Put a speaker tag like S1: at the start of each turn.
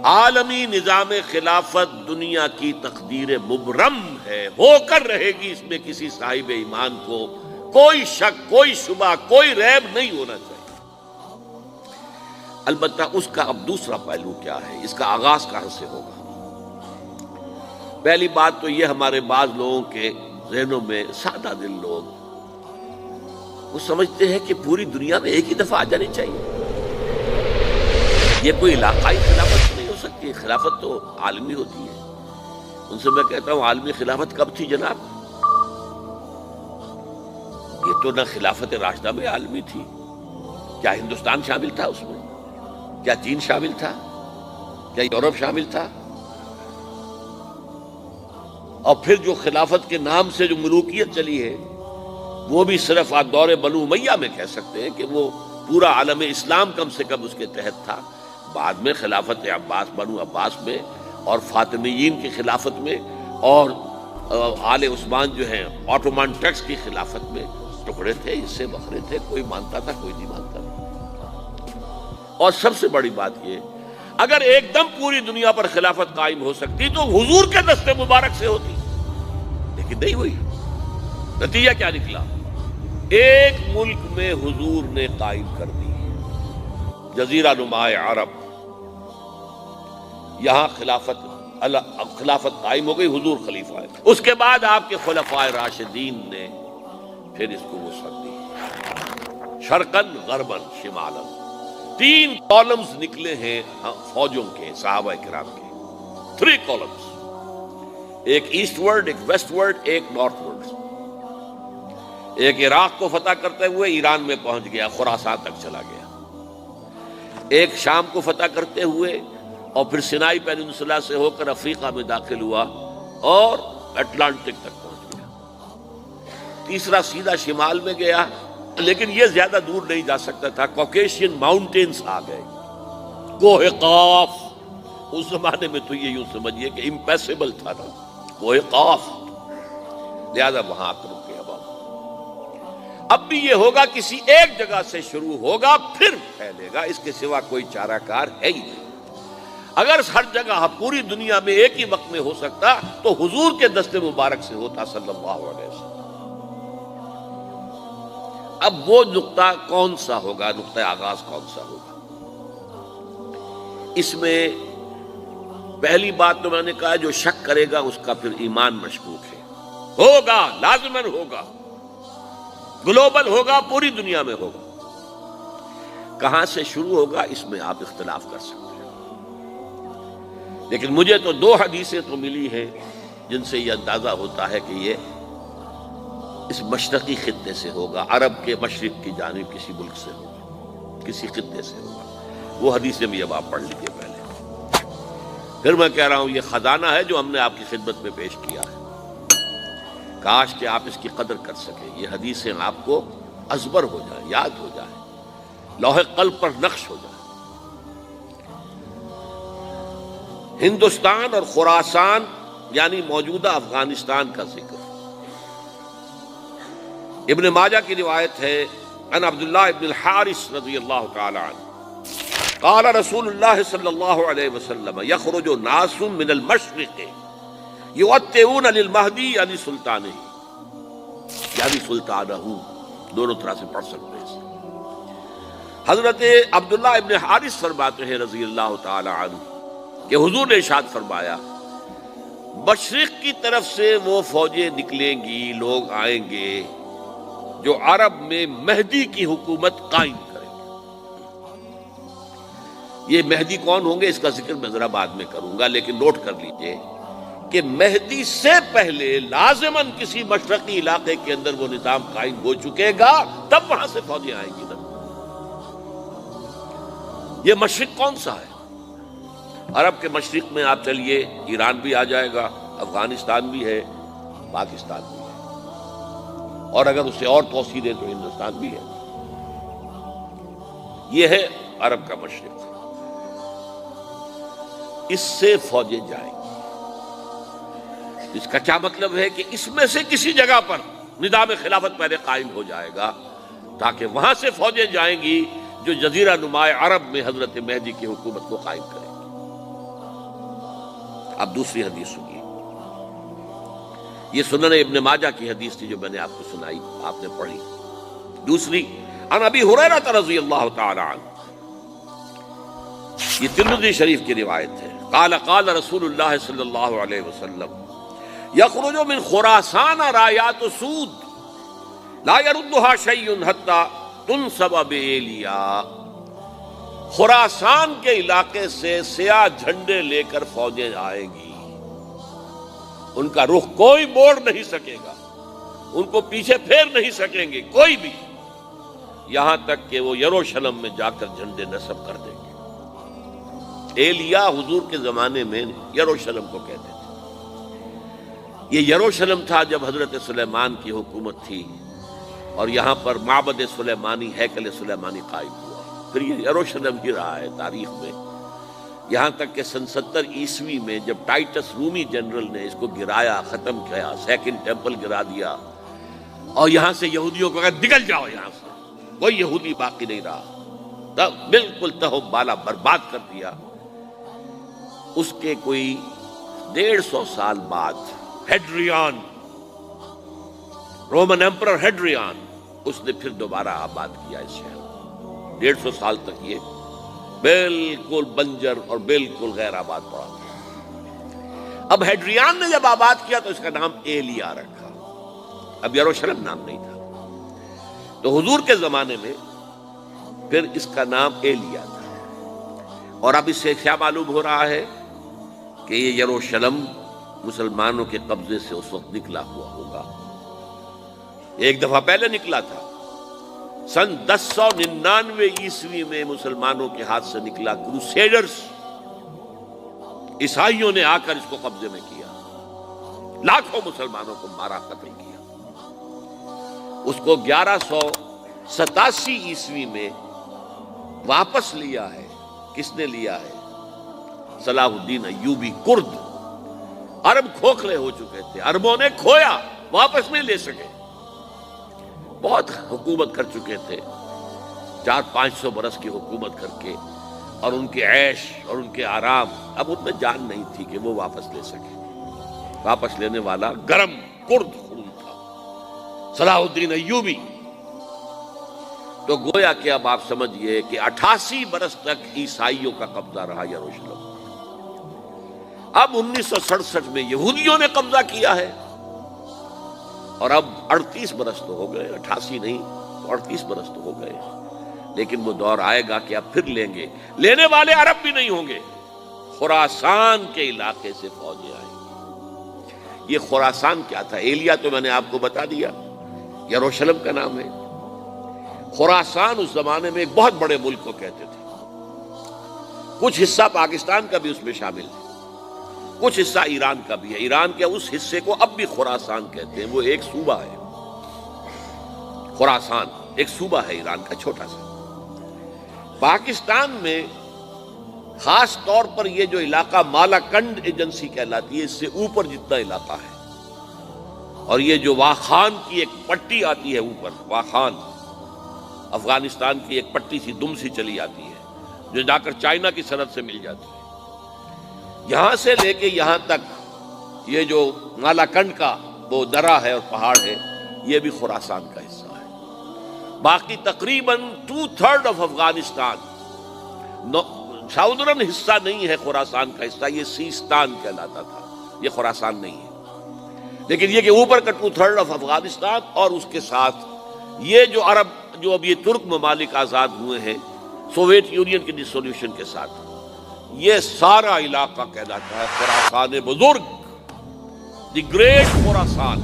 S1: عالمی نظام خلافت دنیا کی تقدیر مبرم ہے، ہو کر رہے گی، اس میں کسی صاحب ایمان کو کوئی شک، کوئی شبہ، کوئی ریب نہیں ہونا چاہیے۔ البتہ اس کا اب دوسرا پہلو کیا ہے، اس کا آغاز کہاں سے ہوگا؟ پہلی بات تو یہ، ہمارے بعض لوگوں کے ذہنوں میں، سادہ دل لوگ وہ سمجھتے ہیں کہ پوری دنیا میں ایک ہی دفعہ آ جانی چاہیے، یہ کوئی علاقائی خلافت نہیں ہو سکتی، خلافت تو عالمی ہوتی ہے۔ ان سے میں کہتا ہوں، عالمی خلافت کب تھی جناب؟ یہ تو نہ خلافت راشدہ میں عالمی تھی، کیا ہندوستان شامل تھا اس میں؟ کیا چین شامل تھا؟ کیا یورپ شامل تھا؟ اور پھر جو خلافت کے نام سے جو ملوکیت چلی ہے، وہ بھی صرف آپ دور بنو امیہ میں کہہ سکتے ہیں کہ وہ پورا عالم اسلام کم سے کم اس کے تحت تھا۔ بعد میں خلافت عباس، بنو عباس میں، اور فاطمیین کی خلافت میں، اور آل عثمان جو ہیں آٹومان ٹرکس کی خلافت میں ٹکڑے تھے، اس سے بکھرے تھے، کوئی مانتا تھا، کوئی نہیں مانتا تھا۔ اور سب سے بڑی بات یہ، اگر ایک دم پوری دنیا پر خلافت قائم ہو سکتی تو حضور کے دست مبارک سے ہوتی، لیکن نہیں ہوئی۔ نتیجہ کیا نکلا؟ ایک ملک میں حضور نے قائم کر دی، جزیرہ نما عرب، یہاں خلافت قائم ہو گئی، حضور خلیفہ ہے۔ اس کے بعد آپ کے خلفائے راشدین نے پھر اس کو وسعت دی، شرقاً غرباً شمالاً۔ 3 کالمز نکلے ہیں فوجوں کے، صحابہ کرام کے، 3 کالمز، ایک ایسٹ ورڈ، ایک ویسٹ ورڈ، ایک نارتھ ورڈ۔ ایک عراق کو فتح کرتے ہوئے ایران میں پہنچ گیا، خراسان تک چلا گیا۔ ایک شام کو فتح کرتے ہوئے اور پھر سینائی پیننسولا سے ہو کر افریقہ میں داخل ہوا اور اٹلانٹک تک پہنچ گیا۔ تیسرا سیدھا شمال میں گیا، لیکن یہ زیادہ دور نہیں جا سکتا تھا، کوکیشین ماؤنٹینز آ گئے، کوہ قاف۔ اس زمانے میں تو یہ یوں سمجھیے کہ امپیسیبل تھا نا، کوہ قاف، لہذا وہاں آ کر رکے۔ اب بھی یہ ہوگا، کسی ایک جگہ سے شروع ہوگا پھر پھیلے گا، اس کے سوا کوئی چارہ کار ہے ہی نہیں۔ اگر ہر جگہ پوری دنیا میں ایک ہی وقت میں ہو سکتا تو حضور کے دست مبارک سے ہوتا صلی اللہ علیہ وسلم۔ اب وہ نقطہ کون سا ہوگا، نقطہ آغاز کون سا ہوگا؟ اس میں پہلی بات تو میں نے کہا، جو شک کرے گا اس کا پھر ایمان مشکوک ہے۔ ہوگا، لازماً ہوگا، گلوبل ہوگا، پوری دنیا میں ہوگا۔ کہاں سے شروع ہوگا اس میں آپ اختلاف کر سکتے ہیں، لیکن مجھے تو 2 حدیثیں تو ملی ہیں جن سے یہ اندازہ ہوتا ہے کہ یہ اس مشرقی خطے سے ہوگا، عرب کے مشرق کی جانب کسی ملک سے ہوگا، کسی خطے سے ہوگا۔ وہ حدیثیں بھی اب آپ پڑھ لیجیے پہلے۔ پھر میں کہہ رہا ہوں، یہ خزانہ ہے جو ہم نے آپ کی خدمت میں پیش کیا ہے، کاش کہ آپ اس کی قدر کر سکیں، یہ حدیثیں آپ کو ازبر ہو جائیں، یاد ہو جائیں، لوح قلب پر نقش ہو جائیں۔ ہندوستان اور خراسان یعنی موجودہ افغانستان کا ذکر۔ ابن ماجہ کی روایت ہے، ان عبداللہ ابن الحارث رضی اللہ تعالی عنہ قال رسول اللہ صلی اللہ علیہ وسلم یخرج ناس من المشرق یؤتئون للمہدی یعنی سلطانہ، یعنی سلطانہ، دونوں طرح سے پڑھ سکتے ہیں۔ حضرت عبداللہ ابن حارث فرماتے ہیں رضی اللہ تعالی عنہ کہ حضور نے ارشاد فرمایا، مشرق کی طرف سے وہ فوجیں نکلیں گی، لوگ آئیں گے جو عرب میں مہدی کی حکومت قائم کریں گے۔ یہ مہدی کون ہوں گے اس کا ذکر میں ذرا بعد میں کروں گا، لیکن نوٹ کر لیجئے کہ مہدی سے پہلے لازماً کسی مشرقی علاقے کے اندر وہ نظام قائم ہو چکے گا، تب وہاں سے فوجیں آئیں گی۔ یہ مشرق کون سا ہے؟ عرب کے مشرق میں آپ چلیے، ایران بھی آ جائے گا، افغانستان بھی ہے، پاکستان بھی ہے، اور اگر اسے اور توسیع دیں تو ہندوستان بھی ہے۔ یہ ہے عرب کا مشرق، اس سے فوجیں جائیں گی۔ اس کا کیا مطلب ہے کہ اس میں سے کسی جگہ پر نظام خلافت پہلے قائم ہو جائے گا، تاکہ وہاں سے فوجیں جائیں گی جو جزیرہ نما عرب میں حضرت مہدی کی حکومت کو قائم کریں گی۔ اب دوسری حدیث سنیے، یہ سنن ابن ماجہ کی حدیث تھی جو میں نے آپ کو سنائی، آپ نے پڑھی۔ دوسری عن ابی ہریرہ رضی اللہ تعالی عنہ، یہ ترمذی شریف کی روایت ہے، قال قال رسول اللہ صلی اللہ علیہ وسلم یخرج من خراسان رایات سود لا يردها شیء حتی تنصب بإیلیا، خراسان کے علاقے سے سیاہ جھنڈے لے کر فوجیں آئیں گی، ان کا رخ کوئی موڑ نہیں سکے گا، ان کو پیچھے پھیر نہیں سکیں گے کوئی بھی، یہاں تک کہ وہ یروشلم میں جا کر جھنڈے نصب کر دیں گے۔ ایلیا حضور کے زمانے میں یروشلم کو کہتے تھے، یہ یروشلم تھا جب حضرت سلیمان کی حکومت تھی اور یہاں پر معبد سلیمانی، ہیکل سلیمانی قائم ہوا، پھر یہ یروشلم ہی رہا ہے تاریخ میں، یہاں تک کہ سن 70 عیسوی میں جب ٹائٹس رومی جنرل نے اس کو گرایا، ختم کیا، سیکنڈ ٹیمپل گرا دیا اور یہاں سے یہودیوں کو کہا نکل جاؤ یہاں سے، کوئی یہودی باقی نہیں رہا، تب بالکل تہو بالا برباد کر دیا۔ اس کے کوئی 150 سال بعد ہیڈریان، رومن ایمپرر ہیڈریان، اس نے پھر دوبارہ آباد کیا اس شہر، 150 سال تک یہ بالکل بنجر اور بالکل غیر آباد پڑا تھا۔ اب ہیڈریان نے جب آباد کیا تو اس کا نام ایلیا رکھا، اب یروشلم نام نہیں تھا، تو حضور کے زمانے میں پھر اس کا نام ایلیا تھا۔ اور اب اس سے کیا معلوم ہو رہا ہے کہ یہ یروشلم مسلمانوں کے قبضے سے اس وقت نکلا ہوا ہوگا، ایک دفعہ پہلے نکلا تھا، سن 1099 عیسوی میں مسلمانوں کے ہاتھ سے نکلا، کروسیڈرز عیسائیوں نے آ کر اس کو قبضے میں کیا، لاکھوں مسلمانوں کو مارا، قتل کیا۔ اس کو 1187 عیسوی میں واپس لیا ہے، کس نے لیا ہے؟ صلاح الدین ایوبی، کرد، عرب کھوکھلے ہو چکے تھے، عربوں نے کھویا، واپس نہیں لے سکے، بہت حکومت کر چکے تھے، 400-500 برس کی حکومت کر کے، اور ان کے عیش اور ان کے آرام، اب ان میں جان نہیں تھی کہ وہ واپس لے سکے۔ واپس لینے والا گرم کرد خون تھا، صلاح الدین ایوبی۔ تو گویا کہ اب آپ سمجھئے کہ 88 برس تک عیسائیوں کا قبضہ رہا یروشلم، اب 1967 میں یہودیوں نے قبضہ کیا ہے، اور اب 38 برس تو ہو گئے، 88 نہیں تو 38 برس تو ہو گئے، لیکن وہ دور آئے گا کہ اب پھر لیں گے، لینے والے عرب بھی نہیں ہوں گے، خراسان کے علاقے سے فوجیں آئیں گی۔ یہ خراسان کیا تھا؟ ایلیا تو میں نے آپ کو بتا دیا، یروشلم کا نام ہے۔ خراسان اس زمانے میں ایک بہت بڑے ملک کو کہتے تھے، کچھ حصہ پاکستان کا بھی اس میں شامل ہے، کچھ حصہ ایران کا بھی ہے، ایران کے اس حصے کو اب بھی خراسان کہتے ہیں، وہ ایک صوبہ ہے، خراسان ایک صوبہ ہے ایران کا چھوٹا سا۔ پاکستان میں خاص طور پر یہ جو علاقہ مالاکنڈ ایجنسی کہلاتی ہے، اس سے اوپر جتنا علاقہ ہے، اور یہ جو واخان کی ایک پٹی آتی ہے اوپر، واخان افغانستان کی ایک پٹی سی دم سی چلی آتی ہے جو جا کر چائنا کی سرحد سے مل جاتی ہے، یہاں سے لے کے یہاں تک یہ جو مالاکنڈ کا وہ درہ ہے اور پہاڑ ہے، یہ بھی خراسان کا حصہ ہے۔ باقی تقریباً 2/3 آف افغانستان ساؤدرن حصہ نہیں ہے خراسان کا حصہ، یہ سیستان کہلاتا تھا، یہ خراسان نہیں ہے، لیکن یہ کہ اوپر کا 2/3 آف افغانستان اور اس کے ساتھ یہ جو عرب جو اب یہ ترک ممالک آزاد ہوئے ہیں سوویت یونین کی ڈسولوشن کے ساتھ، یہ سارا علاقہ کہلاتا ہے خراسان بزرگ، دی گریٹ خراسان۔